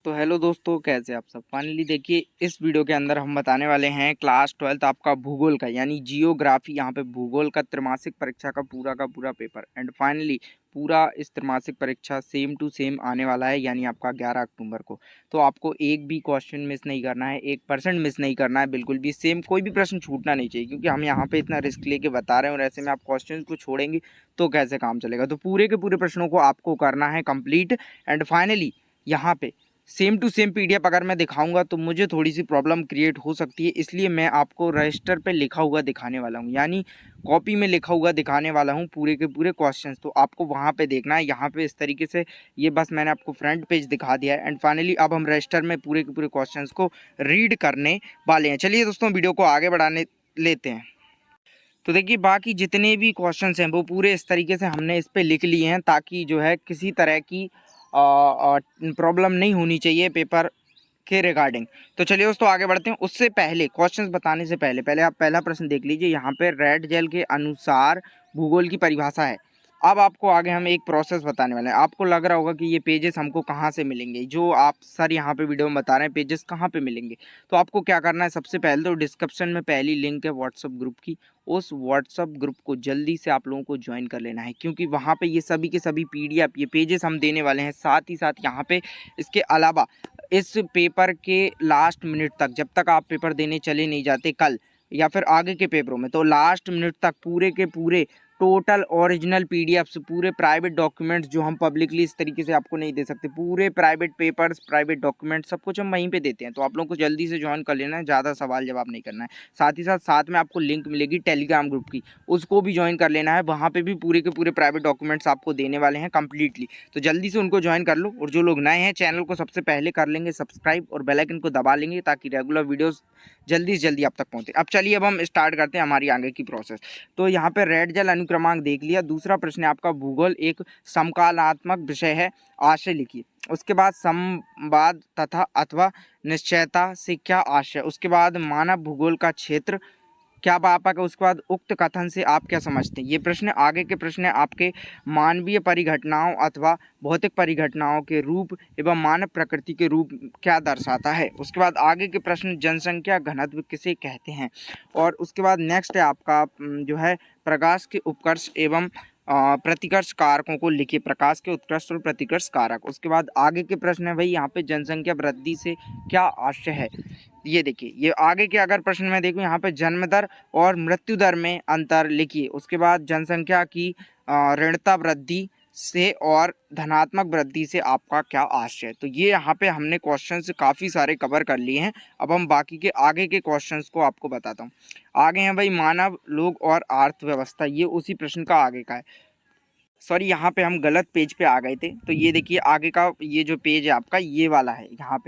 तो हेलो दोस्तों, कैसे आप सब। फाइनली देखिए, इस वीडियो के अंदर हम बताने वाले हैं क्लास 12th आपका भूगोल का यानी जियोग्राफी, यहाँ पे भूगोल का त्रैमासिक परीक्षा का पूरा पेपर। एंड फाइनली पूरा इस त्रैमासिक परीक्षा सेम टू सेम आने वाला है, यानी आपका 11 अक्टूबर को। तो आपको एक भी क्वेश्चन मिस नहीं करना है, 1% मिस नहीं करना है, बिल्कुल भी सेम कोई भी प्रश्न छूटना नहीं चाहिए, क्योंकि हम यहाँ पे इतना रिस्क लेके बता रहे हैं और ऐसे में आप क्वेश्चन को छोड़ेंगे तो कैसे काम चलेगा। तो पूरे के पूरे प्रश्नों को आपको करना है कंप्लीट। एंड फाइनली यहाँ पे सेम टू सेम पीडीएफ अगर मैं दिखाऊंगा तो मुझे थोड़ी सी प्रॉब्लम क्रिएट हो सकती है, इसलिए मैं आपको रजिस्टर पे लिखा हुआ दिखाने वाला हूँ, यानी कॉपी में लिखा हुआ दिखाने वाला हूँ पूरे के पूरे क्वेश्चंस। तो आपको वहाँ पे देखना है। यहाँ पे इस तरीके से ये बस मैंने आपको फ्रंट पेज दिखा दिया है। एंड फाइनली अब हम रजिस्टर में पूरे के पूरे क्वेश्चंस को रीड करने वाले हैं। चलिए दोस्तों, वीडियो को आगे बढ़ाने लेते हैं। तो देखिए, बाकी जितने भी क्वेश्चंस हैं वो पूरे इस तरीके से हमने इस पे लिख लिए हैं, ताकि जो है किसी तरह की प्रॉब्लम नहीं होनी चाहिए पेपर के रिगार्डिंग। तो चलिए दोस्तों, आगे बढ़ते हैं। उससे पहले क्वेश्चंस बताने से पहले आप पहला प्रश्न देख लीजिए। यहाँ पे रेड जेल के अनुसार भूगोल की परिभाषा है। अब आपको आगे हम एक प्रोसेस बताने वाले हैं। आपको लग रहा होगा कि ये पेजेस हमको कहाँ से मिलेंगे, जो आप सर यहाँ पे वीडियो में बता रहे हैं पेजेस कहाँ पे मिलेंगे। तो आपको क्या करना है, सबसे पहले तो डिस्क्रिप्शन में पहली लिंक है व्हाट्सअप ग्रुप की, उस व्हाट्सअप ग्रुप को जल्दी से आप लोगों को ज्वाइन कर लेना है, क्योंकि वहाँ पे ये सभी के सभी पीडीएफ ये पेजेस हम देने वाले हैं। साथ ही साथ यहाँ पे इसके अलावा इस पेपर के लास्ट मिनट तक, जब तक आप पेपर देने चले नहीं जाते कल या फिर आगे के पेपरों में, तो लास्ट मिनट तक पूरे के पूरे टोटल ओरिजिनल पीडीएफ्स, पूरे प्राइवेट डॉक्यूमेंट्स जो हम पब्लिकली इस तरीके से आपको नहीं दे सकते, पूरे प्राइवेट पेपर्स प्राइवेट डॉक्यूमेंट्स सब कुछ हम वहीं पे देते हैं। तो आप लोगों को जल्दी से ज्वाइन कर लेना है, ज़्यादा सवाल जवाब नहीं करना है। साथ ही साथ में आपको लिंक मिलेगी टेलीग्राम ग्रुप की, उसको भी ज्वाइन कर लेना है। वहाँ पे भी पूरे के पूरे प्राइवेट डॉक्यूमेंट्स आपको देने वाले हैं कम्प्लीटली। तो जल्दी से उनको ज्वाइन कर लो। और जो लोग नए हैं, चैनल को सबसे पहले कर लेंगे सब्सक्राइब और बेल आइकन को दबा लेंगे, ताकि रेगुलर वीडियोस जल्दी से जल्दी आप तक पहुँचे। अब चलिए, अब हम स्टार्ट करते हैं हमारी आगे की प्रोसेस। तो यहाँ पे रेड जेल अनुक्रमांक देख लिया। दूसरा प्रश्न है आपका, भूगोल एक समकालात्मक विषय है, आशय लिखिए। उसके बाद संवाद तथा अथवा निश्चयता से क्या आशय। उसके बाद मानव भूगोल का क्षेत्र क्या व्यापक है। उसके बाद उक्त कथन से आप क्या समझते हैं। ये प्रश्न आगे के प्रश्न है आपके, मानवीय परिघटनाओं अथवा भौतिक परिघटनाओं के रूप एवं मानव प्रकृति के रूप क्या दर्शाता है। उसके बाद आगे के प्रश्न, जनसंख्या घनत्व किसे कहते हैं। और उसके बाद नेक्स्ट है आपका जो है प्रकाश के उत्कर्ष एवं प्रतिकर्ष कारकों को लिखिए, प्रकाश के उत्कर्ष और प्रतिकर्ष कारक। उसके बाद आगे के प्रश्न है भाई, यहाँ पे जनसंख्या वृद्धि से क्या आशय है। ये देखिए, ये आगे के अगर प्रश्न में देखूं, यहाँ पे जन्म दर और मृत्यु दर में अंतर लिखिए। उसके बाद जनसंख्या की ऋणता वृद्धि से और धनात्मक वृद्धि से आपका क्या आशय है। तो ये यहाँ पे हमने क्वेश्चंस काफ़ी सारे कवर कर लिए हैं। अब हम बाकी के आगे के क्वेश्चंस को आपको बताता हूँ। आगे हैं भाई, मानव लोग और अर्थव्यवस्था, ये उसी प्रश्न का आगे का है। सॉरी, यहाँ पे हम गलत पेज पे आ गए थे। तो ये देखिए, आगे का ये जो पेज है आपका, ये वाला है। यहाँ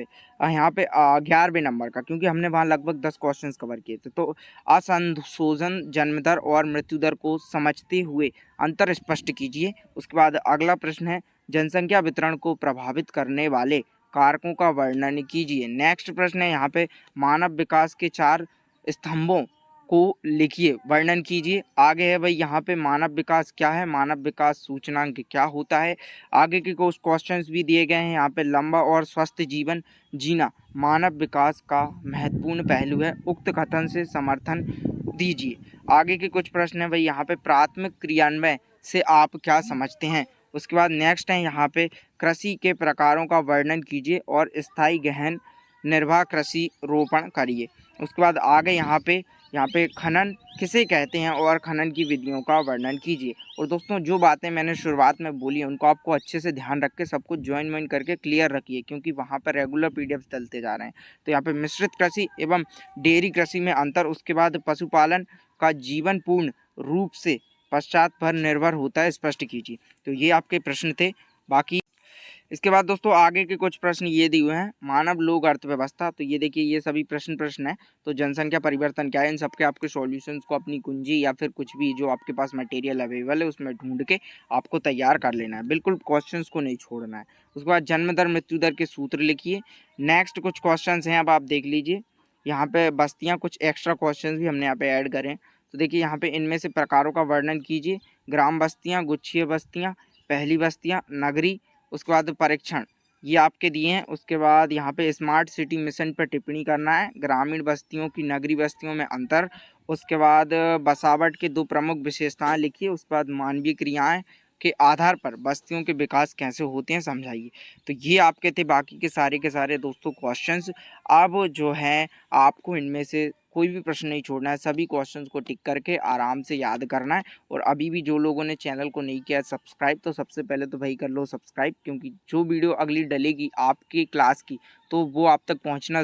पे 11वें नंबर का, क्योंकि हमने वहाँ लगभग 10 क्वेश्चंस कवर किए थे। तो असंशोधन जन्म दर और मृत्यु दर को समझते हुए अंतर स्पष्ट कीजिए। उसके बाद अगला प्रश्न है, जनसंख्या वितरण को प्रभावित करने वाले कारकों का वर्णन कीजिए। नेक्स्ट प्रश्न है यहाँ पे, मानव विकास के 4 स्तंभों को लिखिए, वर्णन कीजिए। आगे है भाई, यहाँ पे मानव विकास क्या है, मानव विकास सूचकांक क्या होता है। आगे के कुछ क्वेश्चंस भी दिए गए हैं यहाँ पे, लंबा और स्वस्थ जीवन जीना मानव विकास का महत्वपूर्ण पहलू है, उक्त कथन से समर्थन दीजिए। आगे के कुछ प्रश्न है भाई, यहाँ पे प्राथमिक क्रियान्वयन से आप क्या समझते हैं। उसके बाद नेक्स्ट है यहाँ पे, कृषि के प्रकारों का वर्णन कीजिए और स्थायी गहन निर्वाह कृषि रोपण करिए। उसके बाद आगे यहाँ पे खनन किसे कहते हैं और खनन की विधियों का वर्णन कीजिए। और दोस्तों, जो बातें मैंने शुरुआत में बोली हैं उनको आपको अच्छे से ध्यान रख के सब कुछ ज्वाइन करके क्लियर रखिए, क्योंकि वहाँ पर रेगुलर पीडीएफ डलते जा रहे हैं। तो यहाँ पे मिश्रित कृषि एवं डेयरी कृषि में अंतर। उसके बाद पशुपालन का जीवन पूर्ण रूप से पश्चात पर निर्भर होता है, स्पष्ट कीजिए। तो ये आपके प्रश्न थे। बाकी इसके बाद दोस्तों आगे के कुछ प्रश्न ये दिए हुए हैं, मानव लोग अर्थव्यवस्था। तो ये देखिए, ये सभी प्रश्न है। तो जनसंख्या परिवर्तन क्या है, इन सबके आपके सॉल्यूशंस को अपनी कुंजी या फिर कुछ भी जो आपके पास मटेरियल अवेलेबल है उसमें ढूंढ के आपको तैयार कर लेना है, बिल्कुल क्वेश्चंस को नहीं छोड़ना है। उसके बाद जन्म दर मृत्यु दर के सूत्र लिखिए। नेक्स्ट कुछ क्वेश्चन हैं, अब आप देख लीजिए। यहाँ पे बस्तियाँ, कुछ एक्स्ट्रा क्वेश्चन भी हमने यहाँ पे ऐड करें। तो देखिए, यहाँ पे इनमें से प्रकारों का वर्णन कीजिए। ग्राम बस्तियाँ, गुच्छीय बस्तियाँ, पहली बस्तियाँ, नगरी। उसके बाद परीक्षण, ये आपके दिए हैं। उसके बाद यहाँ पे स्मार्ट सिटी मिशन पर टिप्पणी करना है, ग्रामीण बस्तियों की नगरीय बस्तियों में अंतर। उसके बाद बसावट के 2 प्रमुख विशेषताएं लिखिए। उसके बाद मानवीय क्रियाएं के आधार पर बस्तियों के विकास कैसे होते हैं समझाइए। तो ये आपके थे बाकी के सारे दोस्तों क्वेश्चंस। अब जो है आपको इनमें से कोई भी प्रश्न नहीं छोड़ना है, सभी क्वेश्चंस को टिक करके आराम से याद करना है। और अभी भी जो लोगों ने चैनल को नहीं किया सब्सक्राइब, तो सबसे पहले तो भाई कर लो सब्सक्राइब, क्योंकि जो वीडियो अगली डलेगी आपकी क्लास की तो वो आप तक पहुंचना